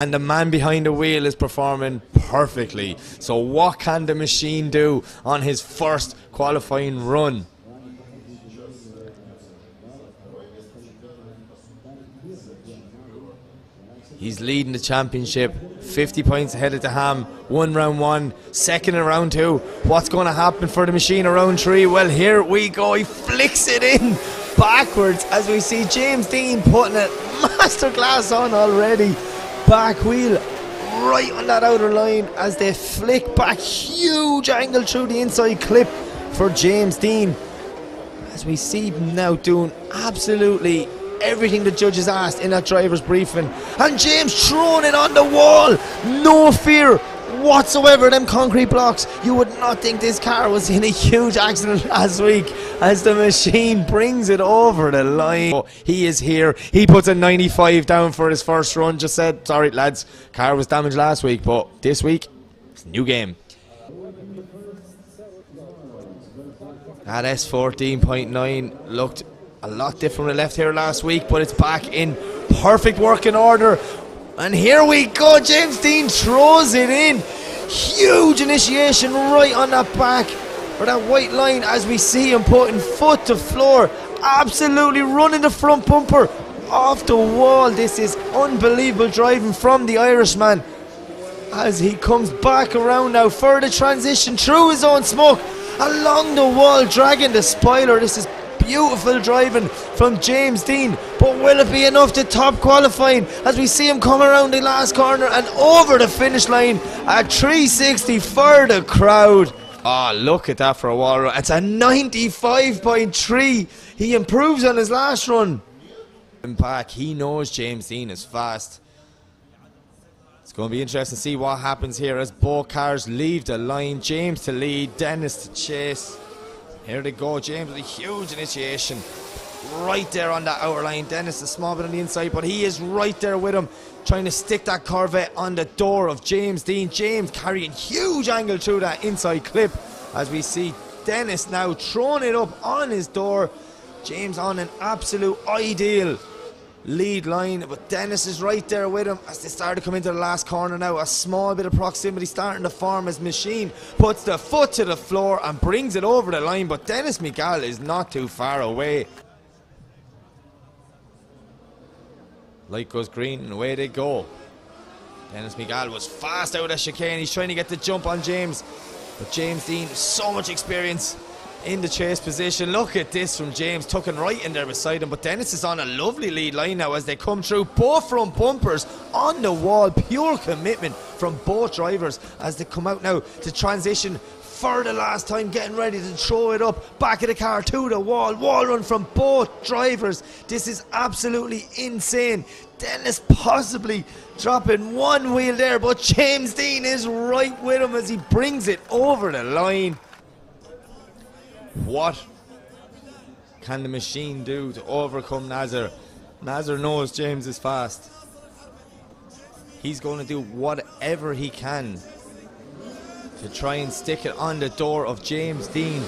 And the man behind the wheel is performing perfectly. So what can the machine do on his first qualifying run? He's leading the championship, 50 points ahead of the Ham. Won round one, second in round two. What's going to happen for the machine in round three? Well, here we go. He flicks it in backwards as we see James Deane putting a masterclass on already. Back wheel right on that outer line as they flick back. Huge angle through the inside clip for James Deane. As we see him now doing absolutely everything the judges asked in that driver's briefing. And James throwing it on the wall. No fear whatsoever. Them concrete blocks. You would not think this car was in a huge accident last week as the machine brings it over the line. Oh, he is here. He puts a 95 down for his first run. Just said, sorry lads, car was damaged last week, but this week it's a new game. That S14.9 looked a lot different. It left here last week, but it's back in perfect working order. And here we go. James Deane throws it in. Huge initiation right on that back for that white line as we see him putting foot to floor. Absolutely running the front bumper off the wall. This is unbelievable driving from the Irishman as he comes back around now for the transition through his own smoke along the wall, dragging the spoiler. This is beautiful driving from James Deane, but will it be enough to top qualifying as we see him come around the last corner and over the finish line at 360 for the crowd. Oh, look at that for a wall run. It's a 95.3. He improves on his last run. Back, he knows James Deane is fast. It's going to be interesting to see what happens here as both cars leave the line. James to lead, Dennis to chase. Here they go. James with a huge initiation right there on that outer line. Dennis a small bit on the inside, but he is right there with him, trying to stick that Corvette on the door of James Deane. James carrying huge angle through that inside clip as we see Dennis now throwing it up on his door. James on an absolute ideal lead line, but Dennis is right there with him as they start to come into the last corner now. A small bit of proximity starting to form as machine puts the foot to the floor and brings it over the line, but Dennis Miguel is not too far away. Light goes green and away they go. Dennis Miguel was fast out of chicane. He's trying to get the jump on James, but James Deane, so much experience in the chase position. Look at this from James, tucking right in there beside him, but Dennis is on a lovely lead line now as they come through. Both front bumpers on the wall. Pure commitment from both drivers as they come out now to transition for the last time, getting ready to throw it up. Back of the car to the wall. Wall run from both drivers. This is absolutely insane. Dennis possibly dropping one wheel there, but James Deane is right with him as he brings it over the line. What can the machine do to overcome Nazar? Nazar knows James is fast. He's going to do whatever he can to try and stick it on the door of James Deane.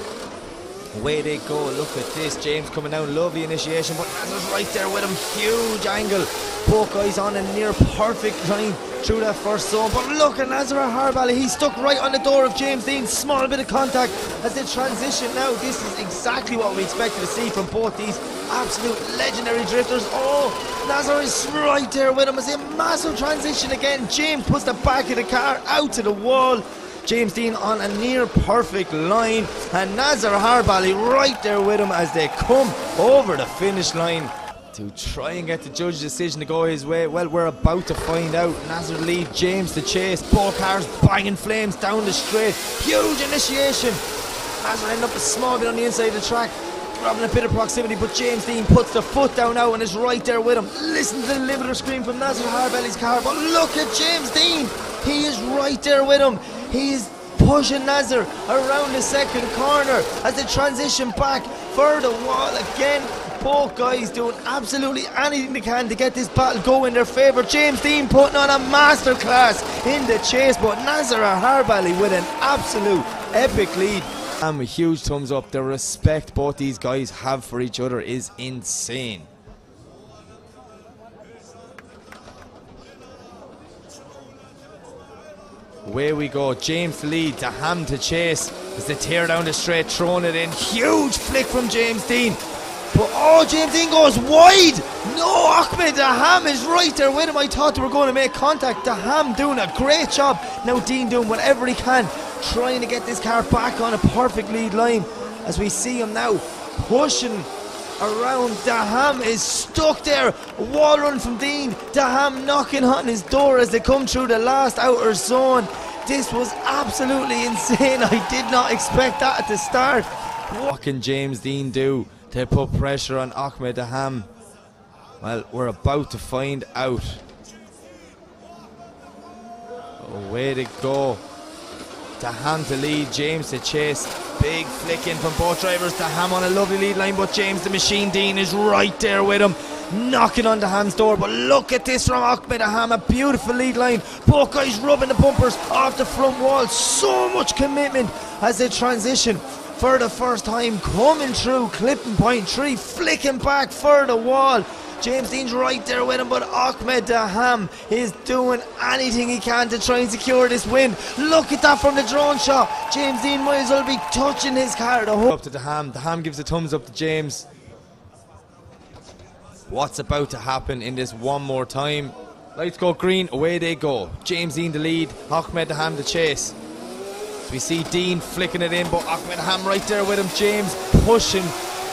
Away they go. Look at this. James coming down. Lovely initiation, but Nazar's right there with him. Huge angle. Both guys on a near perfect line through that first zone. But look at Nazar Harbally. He's stuck right on the door of James Deane. Small bit of contact as they transition now. This is exactly what we expected to see from both these absolute legendary drifters. Oh, Nazar is right there with him as a massive transition again. James puts the back of the car out to the wall. James Deane on a near perfect line, and Nazar Harbally right there with him as they come over the finish line to try and get the judge's decision to go his way. Well, we're about to find out. Nazar lead, James to chase. Both cars banging flames down the straight. Huge initiation. Nazar ended up a small bit on the inside of the track, grabbing a bit of proximity, but James Deane puts the foot down now and is right there with him. Listen to the limiter scream from Nazar Harbally's car, but look at James Deane. He is right there with him. He is pushing Nazar around the second corner as they transition back for the wall again. Both guys doing absolutely anything they can to get this battle go in their favour. James Deane putting on a masterclass in the chase, but Nazar Harbally with an absolute epic lead. And a huge thumbs up. The respect both these guys have for each other is insane. Away we go. James to lead, Daham to chase as they tear down the straight, throwing it in. Huge flick from James Deane. But oh, James Deane goes wide. No, Ahmed Daham is right there with him. I thought they were going to make contact. Daham doing a great job. Now Deane doing whatever he can, trying to get this car back on a perfect lead line. As we see him now pushing around. Daham is stuck there. A wall run from Deane. Daham knocking on his door as they come through the last outer zone. This was absolutely insane. I did not expect that at the start. What can James Deane do to put pressure on Ahmed Daham? Well, we're about to find out. Away to go. Daham to lead, James to chase. Big flick in from both drivers. Daham on a lovely lead line, but James the Machine Deane is right there with him, knocking on Daham's door. But look at this from Ahmed Daham, a beautiful lead line. Both guys rubbing the bumpers off the front wall. So much commitment as they transition for the first time, coming through clipping point 3, flicking back for the wall. James Deane's right there with him, but Ahmed Daham is doing anything he can to try and secure this win. Look at that from the drone shot. James Deane might as well be touching his car. Up to Daham. Daham gives a thumbs up to James. What's about to happen in this one more time? Lights go green, away they go. James Deane the lead, Ahmed Daham the chase. We see Deane flicking it in, but Ahmed Daham right there with him. James pushing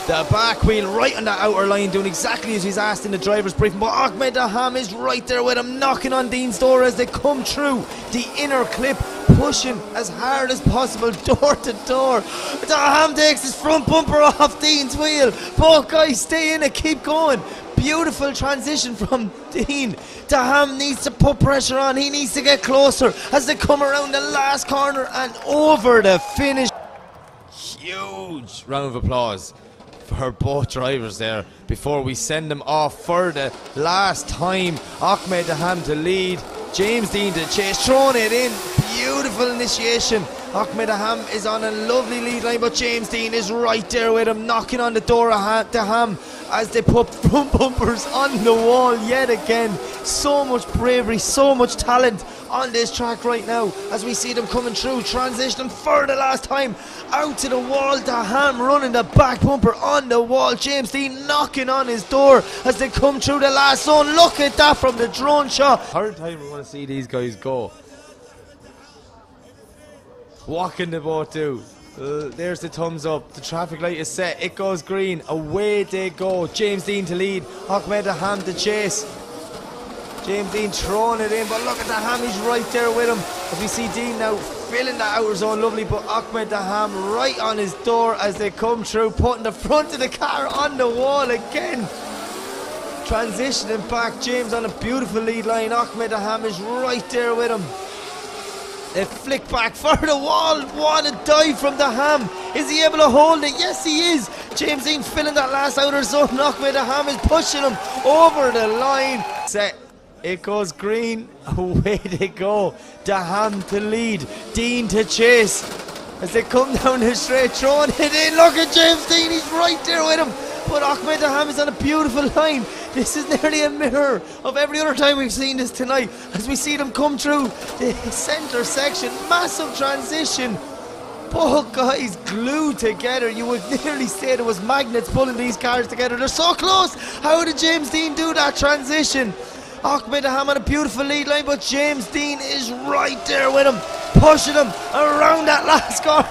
the back wheel right on the outer line, doing exactly as he's asked in the driver's briefing. But Ahmed Daham is right there with him, knocking on Deane's door as they come through the inner clip, pushing as hard as possible, door to door. Daham takes his front bumper off Deane's wheel. Both guys stay in it, keep going. Beautiful transition from Deane. Daham needs to put pressure on. He needs to get closer as they come around the last corner and over the finish. Huge round of applause for both drivers there before we send them off for the last time. Ahmed Daham to lead, James Deane to chase, throwing it in. Beautiful initiation. Ahmed Daham is on a lovely lead line, but James Deane is right there with him, knocking on the door of Daham as they put front bumpers on the wall yet again. So much bravery, so much talent on this track right now as we see them coming through, transitioning for the last time out to the wall. Daham running the back bumper on the wall, James Deane knocking on his door as they come through the last zone. Look at that from the drone shot. Third time we want to see these guys go. What can they both do? There's the thumbs up. The traffic light is set. It goes green. Away they go. James Deane to lead. Ahmed Daham to chase. James Deane throwing it in, but look at Daham, he's right there with him. As we see Deane now filling the outer zone, lovely, but Ahmed Daham right on his door as they come through, putting the front of the car on the wall again. Transitioning back, James on a beautiful lead line. Ahmed Daham is right there with him. They flick back for the wall. What a dive from Daham. Is he able to hold it? Yes, he is. James Deane filling that last outer zone. Ahmed Daham is pushing him over the line. Set. It goes green. Away they go. Daham to lead, Deane to chase as they come down the straight, throwing it in. Look at James Deane, he's right there with him. But Ahmed Daham is on a beautiful line. This is nearly a mirror of every other time we've seen this tonight as we see them come through the centre section. Massive transition. Both guys glued together. You would nearly say there was magnets pulling these cars together. They're so close. How did James Deane do that transition? Ahmed Daham on a beautiful lead line, but James Deane is right there with him, pushing him around that last car.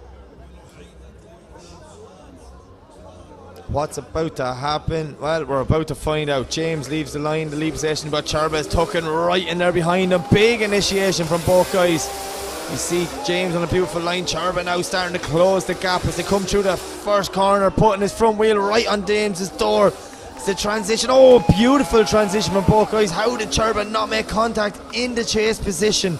What's about to happen? Well, we're about to find out. James leaves the line, the lead possession, but Charba is tucking right in there behind him. Big initiation from both guys. You see James on a beautiful line. Charba now starting to close the gap as they come through the first corner, putting his front wheel right on James's door. It's the transition. Oh, beautiful transition from both guys. How did Charba not make contact in the chase position?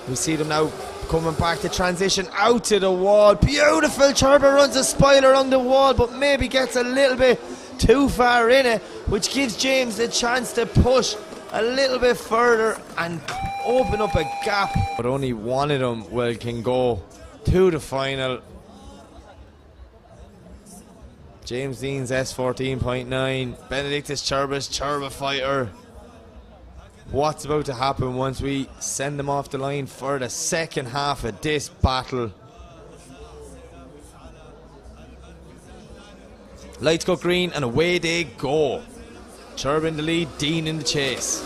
We see them now coming back to transition out to the wall. Beautiful. Charba runs a spiral along the wall, but maybe gets a little bit too far in it, which gives James the chance to push a little bit further and open up a gap. But only one of them can go to the final. James Deane's S14.9, Benedictus Charba's Charba Fighter. what's about to happen once we send them off the line for the second half of this battle. Lights go green and away they go. Turb in the lead, Deane in the chase.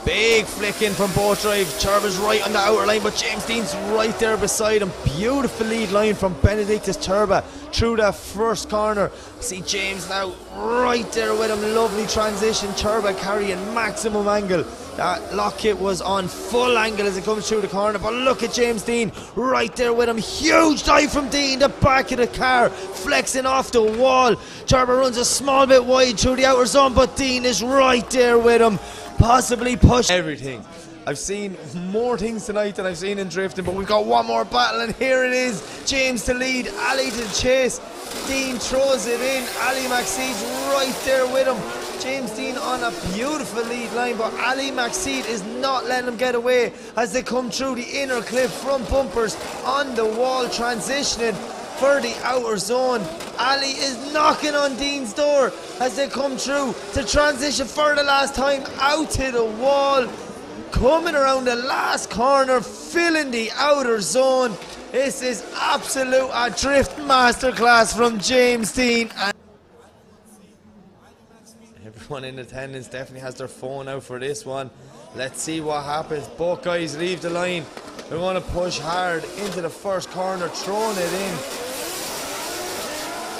Big flick in from both drives. Turb is right on the outer line, but James Deane's right there beside him. Beautiful lead line from Benedictus Turba through that first corner. See James now right there with him. Lovely transition. Turba carrying maximum angle. That lock kit was on full angle as it comes through the corner, but look at James Deane right there with him. Huge dive from Deane, the back of the car flexing off the wall. Turba runs a small bit wide through the outer zone, but Deane is right there with him, possibly push everything. I've seen more things tonight than I've seen in drifting, but we've got one more battle, and here it is. James to lead, Ali to chase. Deane throws it in. Ali Maxid's right there with him. James Deane on a beautiful lead line, but Ali Maxid is not letting him get away as they come through the inner clip from bumpers on the wall, transitioning for the outer zone. Ali is knocking on Deane's door as they come through to transition for the last time out to the wall. Coming around the last corner, filling the outer zone. This is absolute a drift masterclass from James Deane. Everyone in attendance definitely has their phone out for this one. Let's see what happens. Both guys leave the line. They want to push hard into the first corner, throwing it in.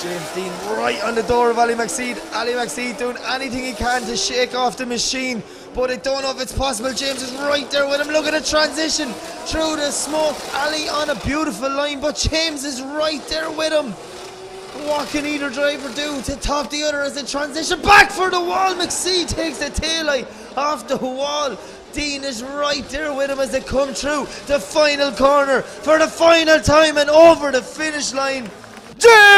James Deane right on the door of Ali Maxid. Ali Maxid doing anything he can to shake off the machine, but I don't know if it's possible. James is right there with him. Look at the transition through the smoke. Ali on a beautiful line, but James is right there with him. What can either driver do to top the other as they transition back for the wall? Maxid takes the taillight off the wall. Deane is right there with him as they come through the final corner for the final time and over the finish line. James